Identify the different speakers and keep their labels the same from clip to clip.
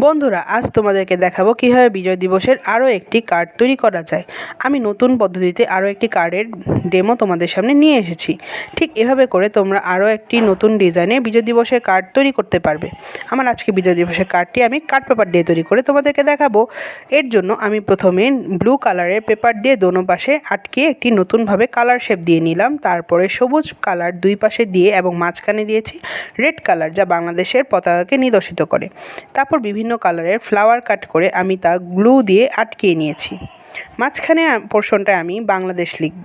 Speaker 1: বন্ধুরা, আজ তোমাদেরকে দেখাবো কীভাবে বিজয় দিবসের আরও একটি কার্ড তৈরি করা যায়। আমি নতুন পদ্ধতিতে আরও একটি কার্ডের ডেমো তোমাদের সামনে নিয়ে এসেছি। ঠিক এভাবে করে তোমরা আরও একটি নতুন ডিজাইনে বিজয় দিবসের কার্ড তৈরি করতে পারবে। আমার আজকে বিজয় দিবসের কার্ডটি আমি কার্ড পেপার দিয়ে তৈরি করে তোমাদেরকে দেখাবো। এর জন্য আমি প্রথমে ব্লু কালারের পেপার দিয়ে দোনো পাশে আটকে একটি নতুনভাবে কালার শেপ দিয়ে নিলাম। তারপরে সবুজ কালার দুই পাশে দিয়ে এবং মাঝখানে দিয়েছি রেড কালার, যা বাংলাদেশের পতাকাকে নিদর্শিত করে। তারপর বিভিন্ন কালারের ফ্লাওয়ার কাট করে আমি তা গ্লু দিয়ে আটকিয়ে নিয়েছি। মাঝখানে পোর্শনটায় আমি বাংলাদেশ লিখব।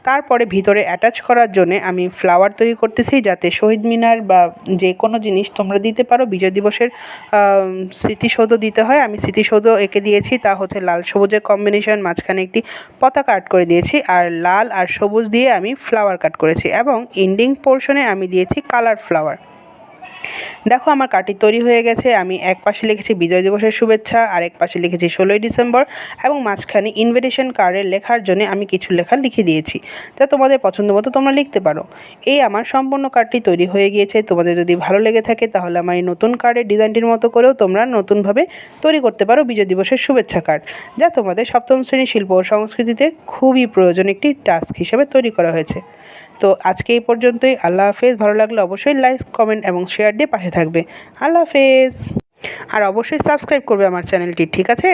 Speaker 1: তারপরে ভিতরে অ্যাটাচ করার জন্য আমি ফ্লাওয়ার তৈরি করতেছি, যাতে শহীদ মিনার বা যে কোনো জিনিস তোমরা দিতে পারো। বিজয় দিবসের স্মৃতিসৌধ দিতে হয়, আমি স্মৃতিসৌধ এঁকে দিয়েছি। তা হচ্ছে লাল সবুজের কম্বিনেশন, মাঝখানে একটি পতাকা আর্ট করে দিয়েছি, আর লাল আর সবুজ দিয়ে আমি ফ্লাওয়ার কাট করেছি এবং এন্ডিং পোর্শনে আমি দিয়েছি কালার ফ্লাওয়ার। দেখো, আমার কার্ডটি তৈরি হয়ে গেছে। আমি এক পাশে লিখেছি বিজয় দিবসের শুভেচ্ছা, আর এক পাশে লিখেছি 16ই ডিসেম্বর, এবং মাঝখানে ইনভিটেশন কার্ডের লেখার জন্য আমি কিছু লেখা লিখে দিয়েছি, যা তোমাদের পছন্দ মতো তোমরা লিখতে পারো। এই আমার সম্পূর্ণ কার্ডটি তৈরি হয়ে গিয়েছে। তোমাদের যদি ভালো লেগে থাকে তাহলে আমার এই নতুন কার্ডের ডিজাইনটির মতো করেও তোমরা নতুনভাবে তৈরি করতে পারো বিজয় দিবসের শুভেচ্ছা কার্ড, যা তোমাদের সপ্তম শ্রেণীর শিল্প ও সংস্কৃতিতে খুবই প্রয়োজন একটি টাস্ক হিসেবে তৈরি করা হয়েছে। তো আজকে এই পর্যন্তই। আল্লাহ হাফেজ। ভালো লাগলে অবশ্যই লাইক, কমেন্ট এবং শেয়ার দিয়ে পাশে থাকবে। আল্লাহ হাফেজ। আর অবশ্যই সাবস্ক্রাইব করবে আমার চ্যানেলটি, ঠিক আছে?